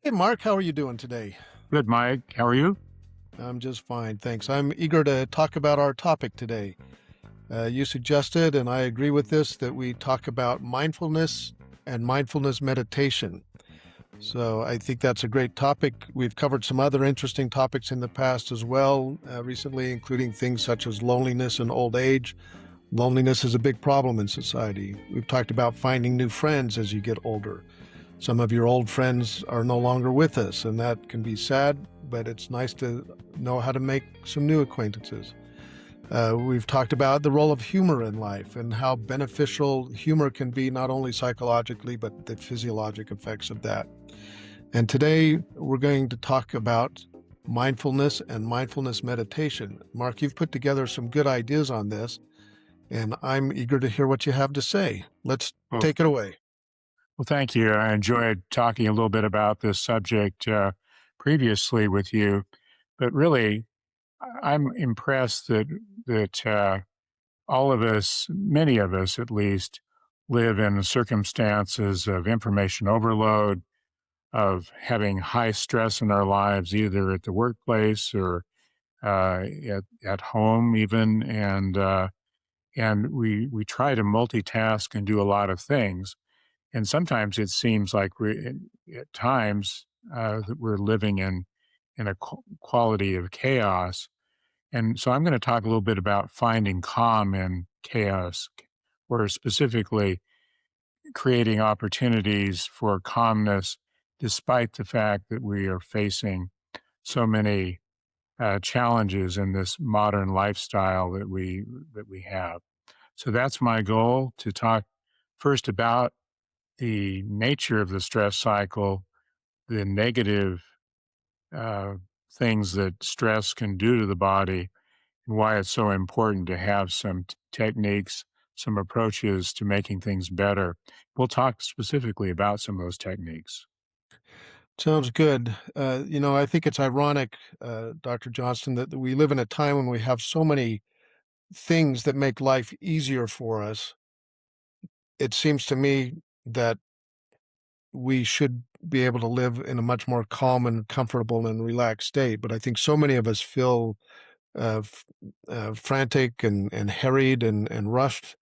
Hey, Mark, how are you doing today? Good, Mike. How are you? I'm just fine, thanks. I'm eager to talk about our topic today. You suggested, and I agree with this, that we talk about mindfulness and mindfulness meditation. So I think that's a great topic. We've covered some other interesting topics in the past as well, recently, including things such as loneliness and old age. Loneliness is a big problem in society. We've talked about finding new friends as you get older. Some of your old friends are no longer with us, and that can be sad, but it's nice to know how to make some new acquaintances. We've talked about the role of humor in life and how beneficial humor can be, not only psychologically, but the physiologic effects of that. And today we're going to talk about mindfulness and mindfulness meditation. Mark, you've put together some good ideas on this, and I'm eager to hear what you have to say. Let's Well, take it away. well, thank you. I enjoyed talking a little bit about this subject previously with you, but really, I'm impressed that all of us, many of us at least, live in circumstances of information overload, of having high stress in our lives, either at the workplace or at home, even, and we try to multitask and do a lot of things. And sometimes it seems like at times that we're living in a quality of chaos. And so I'm going to talk a little bit about finding calm in chaos, or specifically creating opportunities for calmness, despite the fact that we are facing so many challenges in this modern lifestyle that we have. So that's my goal, to talk first about the nature of the stress cycle, the negative uh, things that stress can do to the body, and why it's so important to have some techniques, some approaches to making things better. We'll talk specifically about some of those techniques. Sounds good. I think it's ironic, Dr. Johnston, that we live in a time when we have so many things that make life easier for us. It seems to me that we should be able to live in a much more calm and comfortable and relaxed state. But I think so many of us feel frantic and harried and rushed.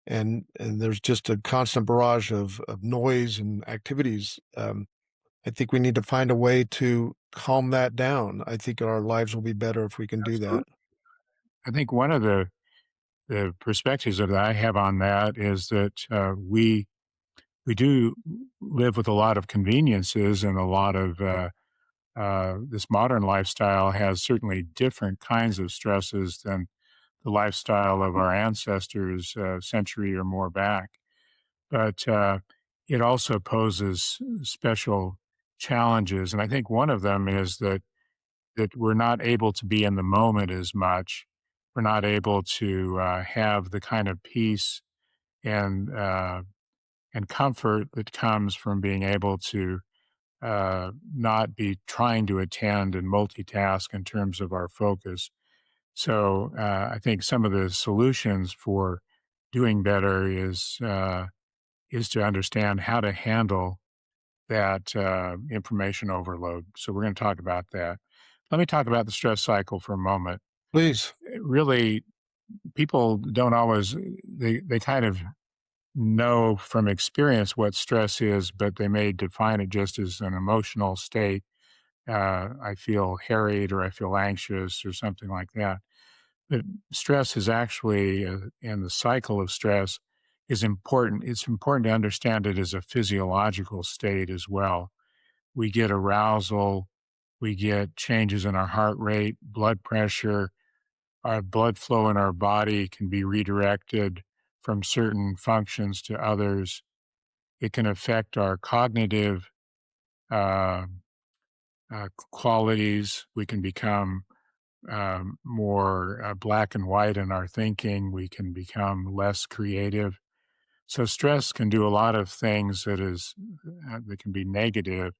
And there's just a constant barrage of noise and activities. I think we need to find a way to calm that down. I think our lives will be better if we can do that. Absolutely. I think one of the perspectives that I have on that is that we do live with a lot of conveniences, and a lot of this modern lifestyle has certainly different kinds of stresses than the lifestyle of our ancestors a century or more back. But it also poses special challenges. And I think one of them is that we're not able to be in the moment as much. We're not able to have the kind of peace and uh, and comfort that comes from being able to not be trying to attend and multitask in terms of our focus. So I think some of the solutions for doing better is to understand how to handle that information overload. So we're going to talk about that. Let me talk about the stress cycle for a moment. Please. Really, people don't always, they kind of know from experience what stress is, but they may define it just as an emotional state. I feel harried, or I feel anxious, or something like that. But stress is actually, and the cycle of stress is important. It's important to understand it as a physiological state as well. We get arousal, we get changes in our heart rate, blood pressure, our blood flow in our body can be redirected from certain functions to others. It can affect our cognitive uh, qualities. We can become more black and white in our thinking. We can become less creative. So stress can do a lot of things that can be negative.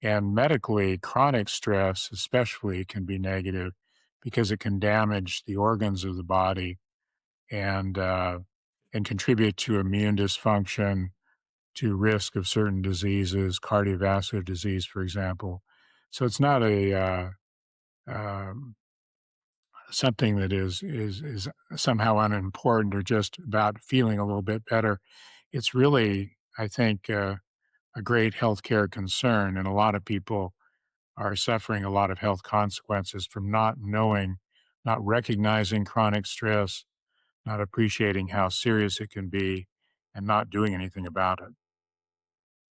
And medically, chronic stress especially can be negative because it can damage the organs of the body and and contribute to immune dysfunction, to risk of certain diseases, cardiovascular disease, for example. So it's not a um, something that is somehow unimportant or just about feeling a little bit better. It's really, I think, a great healthcare concern, and a lot of people are suffering a lot of health consequences from not knowing, not recognizing chronic stress, not appreciating how serious it can be, and not doing anything about it.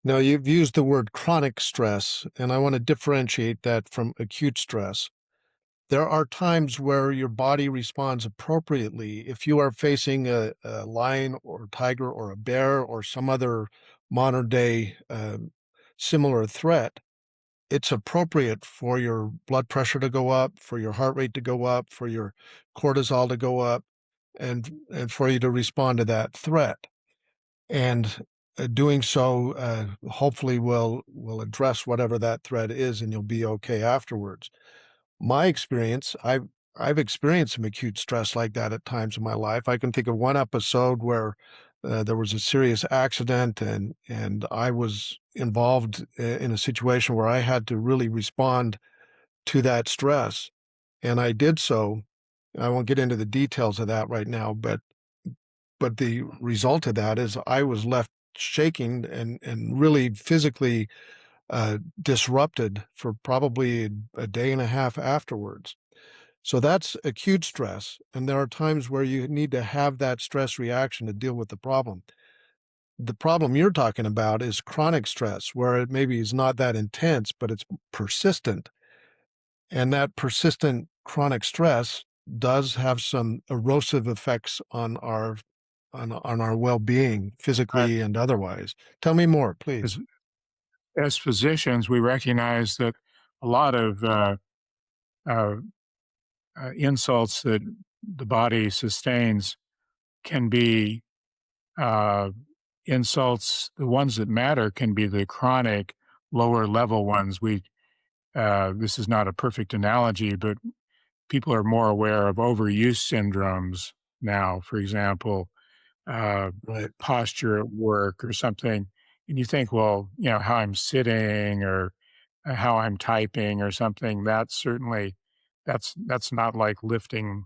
Now, you've used the word chronic stress, and I want to differentiate that from acute stress. There are times where your body responds appropriately. If you are facing a lion or tiger or a bear or some other modern day similar threat, it's appropriate for your blood pressure to go up, for your heart rate to go up, for your cortisol to go up, and for you to respond to that threat. And doing so hopefully will address whatever that threat is, and you'll be okay afterwards. My experience, I've experienced some acute stress like that at times in my life. I can think of one episode where there was a serious accident, and I was involved in a situation where I had to really respond to that stress, and I did so. I won't get into the details of that right now, but the result of that is I was left shaking and really physically disrupted for probably a day and a half afterwards. So that's acute stress, and there are times where you need to have that stress reaction to deal with the problem. The problem you're talking about is chronic stress, where it maybe is not that intense, but it's persistent. And that persistent chronic stress does have some erosive effects on our well-being, Right. physically and otherwise. Tell me more, please. As, as physicians, we recognize that a lot of uh, insults that the body sustains can be uh, insults. The ones that matter can be the chronic, lower level ones. This is not a perfect analogy, but people are more aware of overuse syndromes now. For example, uh, Right. posture at work or something, and you think, well, how I'm sitting or how I'm typing or something. That's certainly that's not like lifting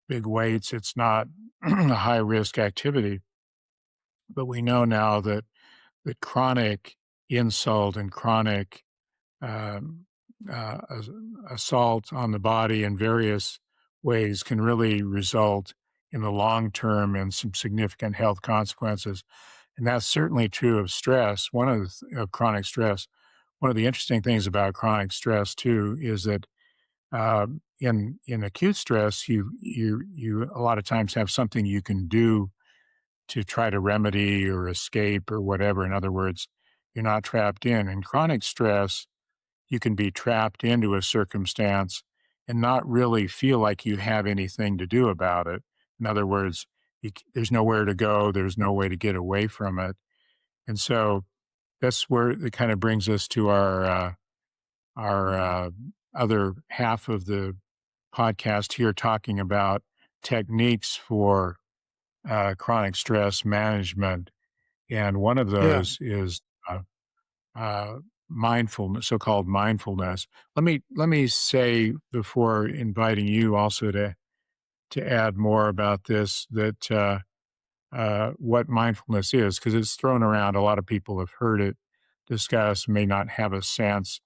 big weights. It's not a high risk activity. But we know now that chronic insult and chronic um, as- assault on the body in various ways can really result in the long term in some significant health consequences. And that's certainly true of stress. Of chronic stress. One of the interesting things about chronic stress too is that in acute stress, you a lot of times have something you can do to try to remedy or escape or whatever. In other words, you're not trapped in. In chronic stress, you can be trapped into a circumstance and not really feel like you have anything to do about it. In other words, there's nowhere to go, there's no way to get away from it. And so that's where it kind of brings us to our other half of the podcast here, talking about techniques for chronic stress management. And one of Yeah. those is uh, mindfulness, so-called mindfulness. Let me say before inviting you also to add more about this, that what mindfulness is, because it's thrown around. A lot of people have heard it discussed, may not have a sense.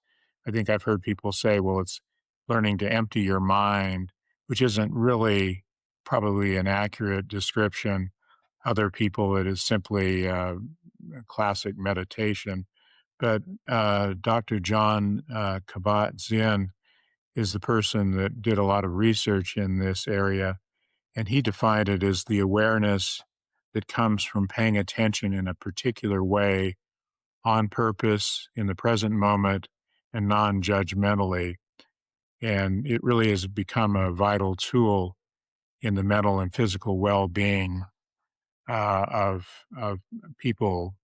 I think I've heard people say, well, it's learning to empty your mind, which isn't really probably an accurate description. Other people, it is simply classic meditation. But Dr. John Kabat-Zinn is the person that did a lot of research in this area, and he defined it as the awareness that comes from paying attention in a particular way, on purpose, in the present moment, and non-judgmentally. And it really has become a vital tool in the mental and physical well-being of people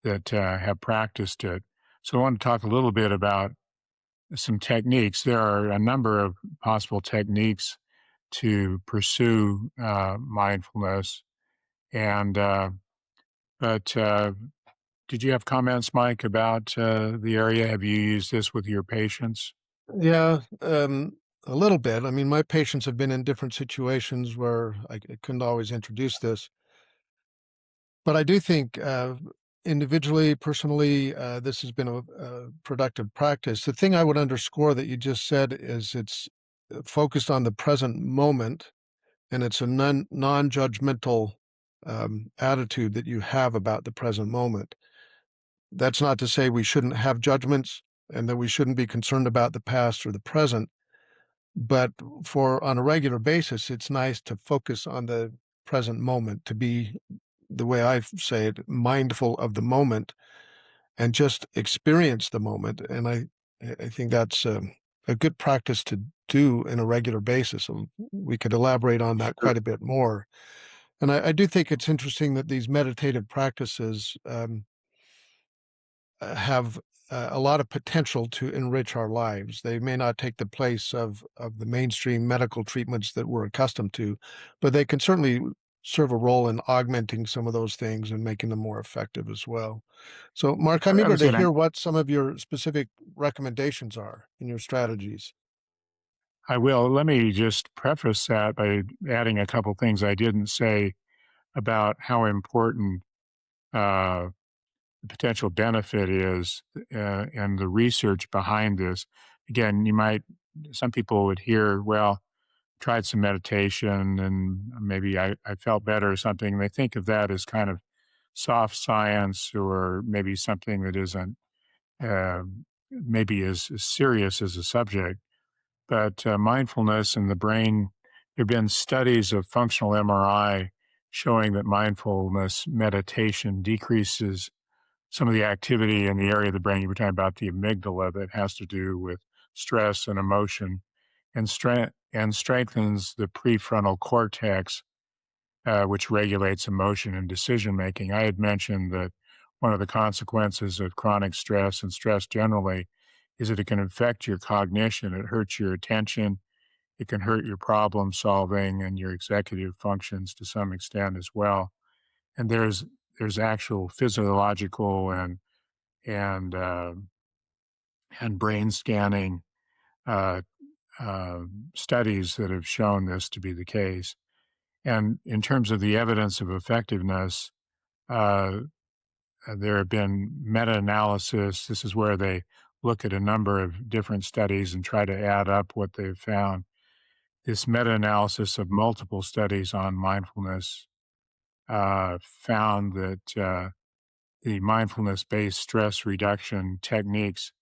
that have practiced it. So I want to talk a little bit about some techniques. There are a number of possible techniques to pursue mindfulness, and but Did you have comments, Mike, about the area? Have you used this with your patients? Yeah, a little bit. I mean, my patients have been in different situations where I couldn't always introduce this, but I do think individually, personally, this has been a productive practice. The thing I would underscore that you just said is it's focused on the present moment, and it's a non-judgmental attitude that you have about the present moment. That's not to say we shouldn't have judgments and that we shouldn't be concerned about the past or the present, but for on a regular basis, it's nice to focus on the present moment, to be, the way I say it, mindful of the moment and just experience the moment. And I think that's a good practice to do in a regular basis. And we could elaborate on that Sure. quite a bit more. And I do think it's interesting that these meditative practices have a lot of potential to enrich our lives. They may not take the place of the mainstream medical treatments that we're accustomed to, but they can certainly serve a role in augmenting some of those things and making them more effective as well. So, Mark, I'm I eager would to say that hear what some of your specific recommendations are in your strategies. I will. Let me just preface that by adding a couple things I didn't say about how important uh, the potential benefit is and the research behind this. Again, some people would hear, well, tried some meditation and maybe I felt better or something. And they think of that as kind of soft science or maybe something that isn't uh, maybe as serious as a subject. But mindfulness and the brain, there have been studies of functional MRI showing that mindfulness meditation decreases some of the activity in the area of the brain you were talking about, the amygdala, that has to do with stress and emotion, and strengthens the prefrontal cortex, which regulates emotion and decision making. I had mentioned that one of the consequences of chronic stress and stress generally is that it can affect your cognition. It hurts your attention. It can hurt your problem solving and your executive functions to some extent as well. And there's actual physiological and uh, and brain scanning uh, uh, studies that have shown this to be the case. And in terms of the evidence of effectiveness, uh, there have been meta-analysis. This is where they look at a number of different studies and try to add up what they've found. This meta-analysis of multiple studies on mindfulness found that the mindfulness-based stress reduction techniques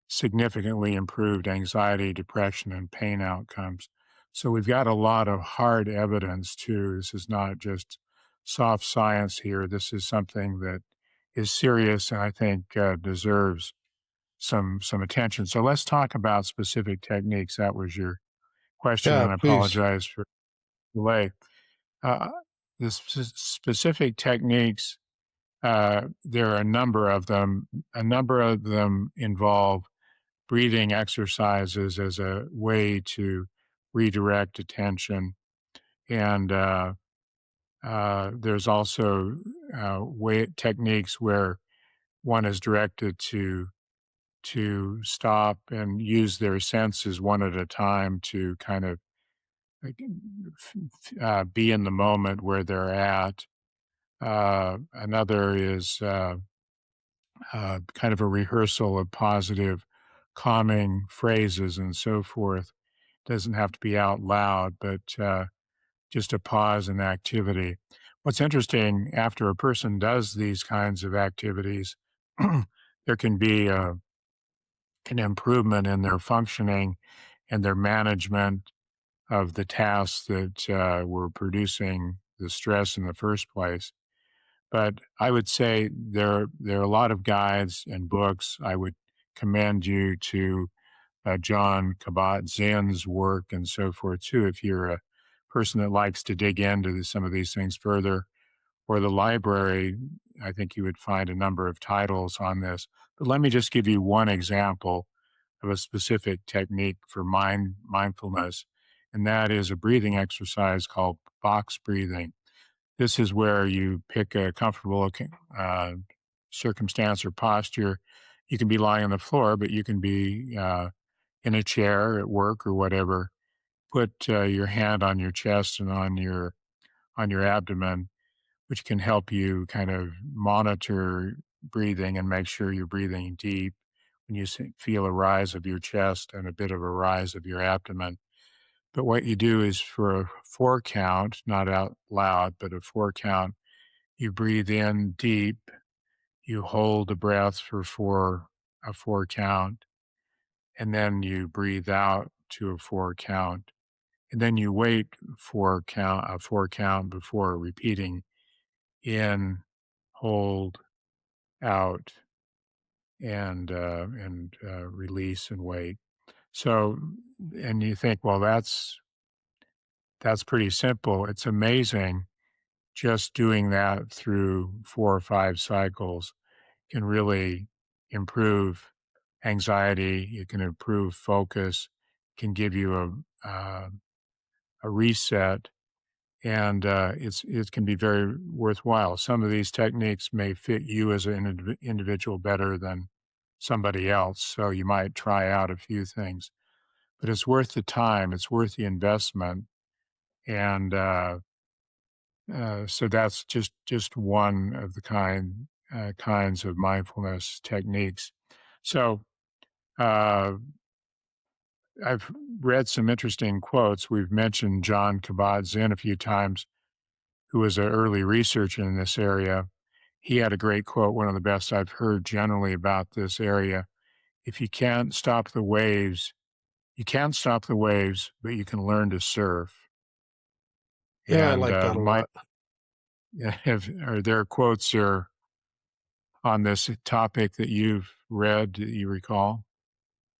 significantly improved anxiety, depression, and pain outcomes. So we've got a lot of hard evidence too. This is not just soft science here. This is something that is serious and I think deserves some attention. So let's talk about specific techniques. That was your question, Yeah, and I please. apologize for the delay. Uh, the specific techniques, there are a number of them. A number of them involve breathing exercises as a way to redirect attention. And there's also way techniques where one is directed to stop and use their senses one at a time to kind of like, be in the moment where they're at. Another is kind of a rehearsal of positive, calming phrases and so forth. Doesn't have to be out loud, but just a pause in activity. What's interesting, after a person does these kinds of activities, there can be an improvement in their functioning and their management of the tasks that were producing the stress in the first place. But I would say there are a lot of guides and books. I would commend you to John Kabat-Zinn's work and so forth too, if you're a person that likes to dig into some of these things further. Or the library, I think you would find a number of titles on this. But let me just give you one example of a specific technique for mindfulness, and that is a breathing exercise called box breathing. This is where you pick a comfortable uh, circumstance or posture. You can be lying on the floor, but you can be in a chair at work or whatever. Put your hand on your chest and on your abdomen, which can help you kind of monitor breathing and make sure you're breathing deep when you feel a rise of your chest and a bit of a rise of your abdomen. But what you do is for a 4 count, not out loud, but a 4 count, you breathe in deep, you hold the breath for a 4 count, and then you breathe out to a 4 count. And then you wait a 4 count before repeating in, hold, out, and release and wait. So, and you think, well, that's pretty simple. It's amazing just doing that through 4 or 5 cycles can really improve anxiety. It can improve focus, can give you a reset, and it can be very worthwhile. Some of these techniques may fit you as an individual better than somebody else, so you might try out a few things. But it's worth the time. It's worth the investment, and so that's just one of the kinds of mindfulness techniques. So uh, I've read some interesting quotes. We've mentioned John Kabat-Zinn a few times, who was an early researcher in this area. He had a great quote, one of the best I've heard generally about this area. If you can't stop the waves, you can't stop the waves, but you can learn to surf. Yeah, I And like that a lot. are there quotes here on this topic that you've read that you recall?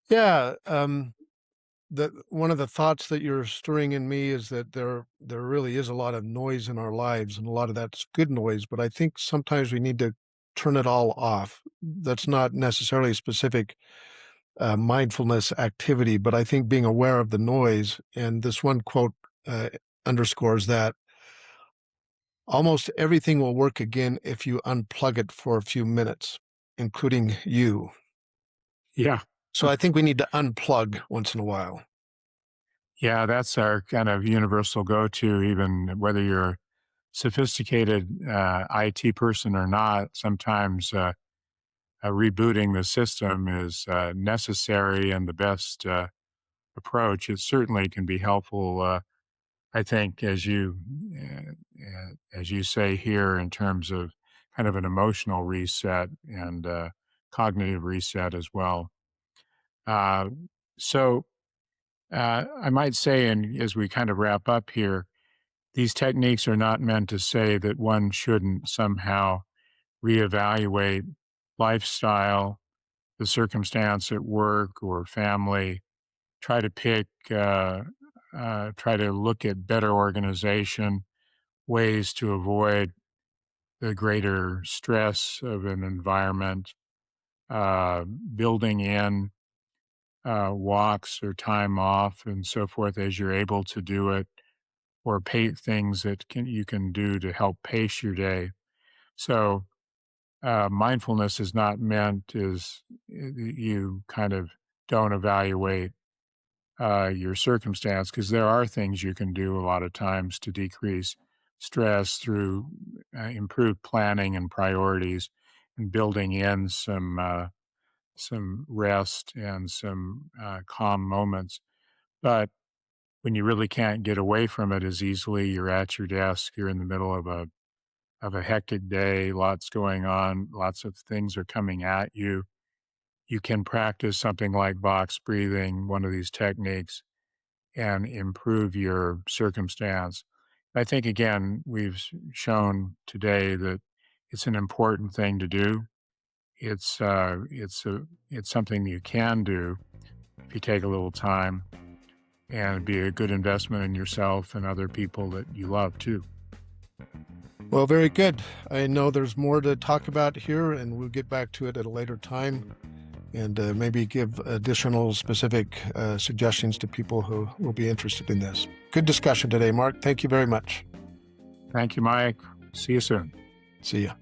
Yeah, that one of the thoughts that you're stirring in me is that there really is a lot of noise in our lives, and a lot of that's good noise, but I think sometimes we need to turn it all off. That's not necessarily a specific mindfulness activity, but I think being aware of the noise, and this one quote uh, underscores that almost everything will work again if you unplug it for a few minutes, including you. Yeah. So I think we need to unplug once in a while. Yeah, that's our kind of universal go-to, even whether you're a sophisticated IT person or not. Sometimes rebooting the system is necessary and the best approach. It certainly can be helpful, I think, as you say here, in terms of kind of an emotional reset and cognitive reset as well. Uh, so I might say, and as we kind of wrap up here, these techniques are not meant to say that one shouldn't somehow reevaluate lifestyle, the circumstance at work or family, try to try to look at better organization, ways to avoid the greater stress of an environment, building in walks or time off and so forth as you're able to do it, or things that you can do to help pace your day. So mindfulness is not meant as you kind of don't evaluate your circumstance, because there are things you can do a lot of times to decrease stress through improved planning and priorities and building in some rest and some calm moments. But when you really can't get away from it as easily, you're at your desk, you're in the middle of a hectic day, lots going on, lots of things are coming at you. You can practice something like box breathing, one of these techniques, and improve your circumstance. I think, again, we've shown today that it's an important thing to do. It's something you can do if you take a little time, and be a good investment in yourself and other people that you love too. Well, very good. I know there's more to talk about here, and we'll get back to it at a later time and maybe give additional specific suggestions to people who will be interested in this. Good discussion today, Mark. Thank you very much. Thank you, Mike. See you soon. See ya.